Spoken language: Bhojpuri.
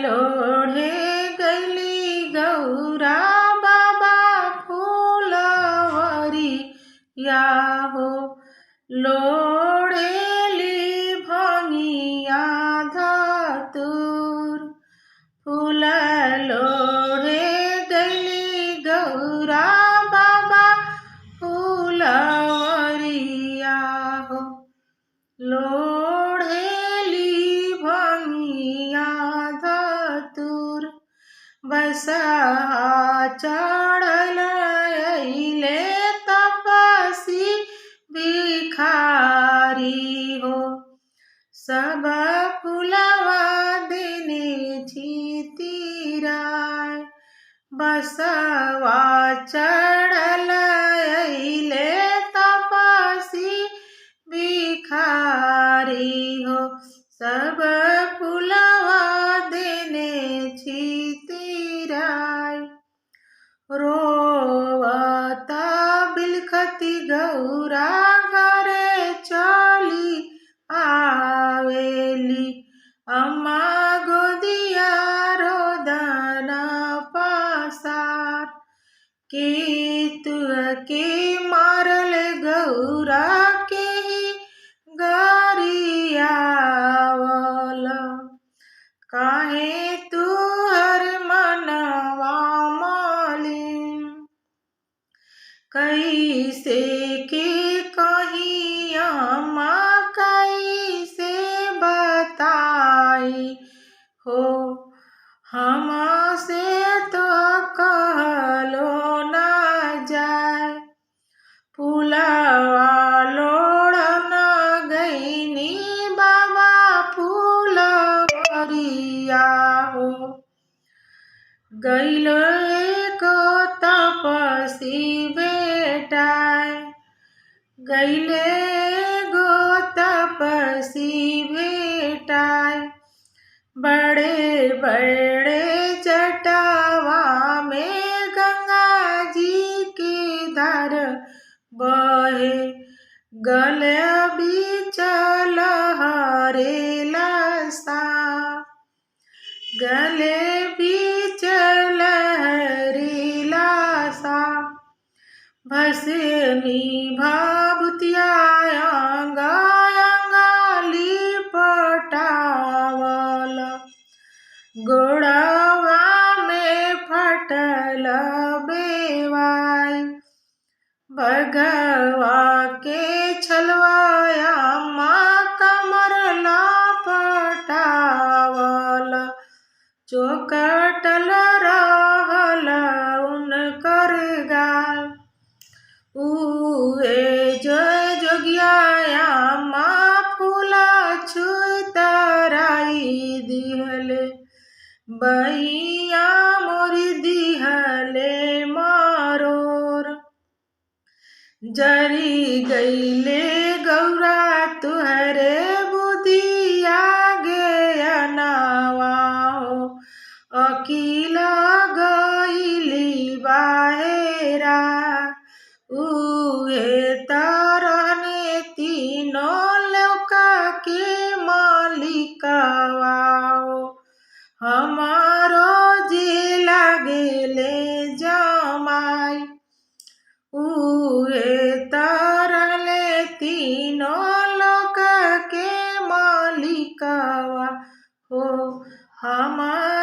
लोढ़े गैली गौरा बाबा फूलवरिया हो। लोढ़ेली भंगिया धतूर फूल लोढ़े गैली गौरा बाबा फूलवरिया हो। लोढ़ेली भंगिया धतूर बसहा चढ़ल अइले तपसी भिखारी हो। सब फूलवा देने छितिराय बसवा चढ़ल अइले तपसी भिखारी हो। सब फूलवा देने छितिराय रोवता बिलखती गौरा घरे चली आवेली। अम्मा गोदिया रोदन पसार के तुअके मारल गौरा के ही गरियावल। काहे तुहर मनवा मलिन कैसे के कही अम्मा कैसे बताई हो। हमसे तो कहलो न जाए फूलवा लोढ़न गईनी बाबा फूलवरिया हो। गइलो एको तपसी बेटाय गइले गो तपसी बेटाय बड़े बड़े जटावा में गंगा जी की धार बहे। गले बिचल हरेला सा गले बिचल हरेला सा भस्मी भाभुतिया अंगा अंगाली पटावल। गोड़वा में फटल बेवाई भगवा के छलवाया माँ कमर लपटावल। चौकटल रहल उनकर गाल उहे जय जोगिया माँ फूला छुई तराई दिहले। बहिया मोरी दिहले मरोर जरी गईले गौरा तुहरे बुधिया गेयनवा हो। अकिला गईली बाहेरा उहे तरहने तीनों लोक के मालिकवा हो। हमारो जे लागेले जमाई उहे तरले तीनों लोक के मालिकवा हो। हमार